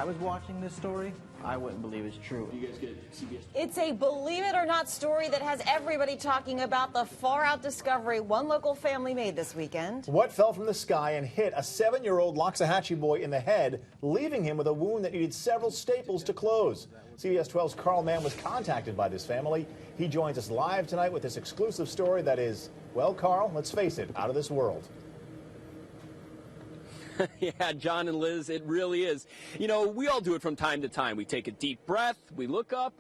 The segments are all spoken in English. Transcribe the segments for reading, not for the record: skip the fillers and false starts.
I was watching this story, I wouldn't believe it's true. You guys get CBS? It's a believe it or not story that has everybody talking about the far out discovery one local family made this weekend. What fell from the sky and hit a 7-year-old Loxahatchee boy in the head, leaving him with a wound that needed several staples to close. CBS 12's Carl Mann was contacted by this family. He joins us live tonight with this exclusive story that is, well, Carl, let's face it, out of this world. Yeah, John and Liz, it really is. You know, we all do it from time to time. We take a deep breath, we look up,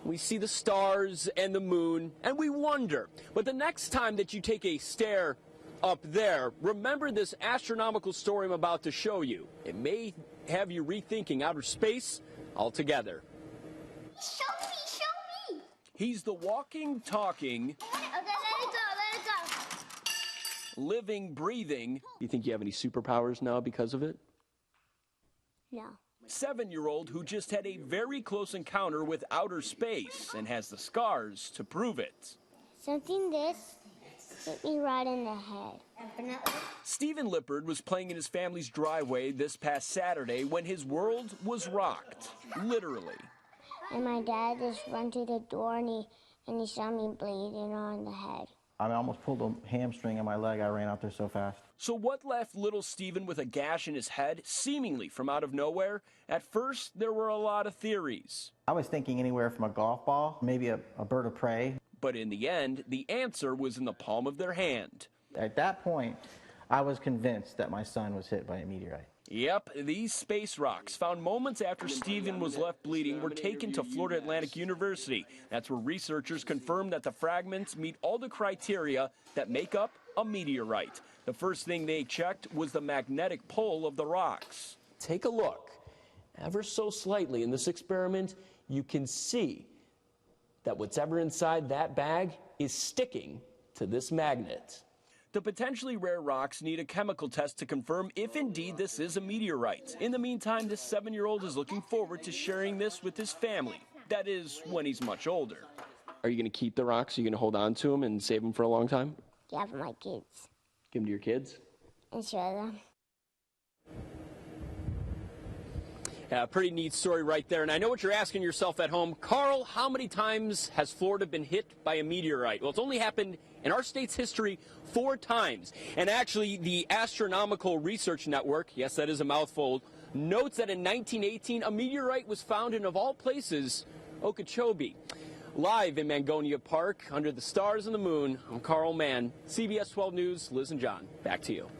we see the stars and the moon, and we wonder. But the next time that you take a stare up there, remember this astronomical story I'm about to show you. It may have you rethinking outer space altogether. Show me! He's the walking, talking, Okay, let it go. living, breathing. You think you have any superpowers now because of it? No. 7-year-old who just had a very close encounter with outer space and has the scars to prove it. Something this hit me right in the head. Stephen Lippard was playing in his family's driveway this past Saturday when his world was rocked, literally. And my dad just ran to the door and he saw me bleeding on the head. I almost pulled a hamstring in my leg. I ran out there so fast. So what left little Stephen with a gash in his head, seemingly from out of nowhere? At first, there were a lot of theories. I was thinking anywhere from a golf ball, maybe a bird of prey. But in the end, the answer was in the palm of their hand. At that point, I was convinced that my son was hit by a meteorite. Yep, these space rocks, found moments after Stephen was left bleeding, were taken to Florida Atlantic University. That's where researchers confirmed that the fragments meet all the criteria that make up a meteorite. The first thing they checked was the magnetic pull of the rocks. Take a look. Ever so slightly in this experiment, you can see that whatever inside that bag is sticking to this magnet. The potentially rare rocks need a chemical test to confirm if indeed this is a meteorite. In the meantime, this 7-year-old is looking forward to sharing this with his family. That is, when he's much older. Are you going to keep the rocks? Are you going to hold on to them and save them for a long time? Yeah, for my kids. Give them to your kids? And show them. Yeah, pretty neat story right there. And I know what you're asking yourself at home. Carl, how many times has Florida been hit by a meteorite? Well, it's only happened in our state's history 4 times. And actually, the Astronomical Research Network, yes, that is a mouthful, notes that in 1918, a meteorite was found in, of all places, Okeechobee. Live in Mangonia Park, under the stars and the moon, I'm Carl Mann. CBS 12 News, Liz and John, back to you.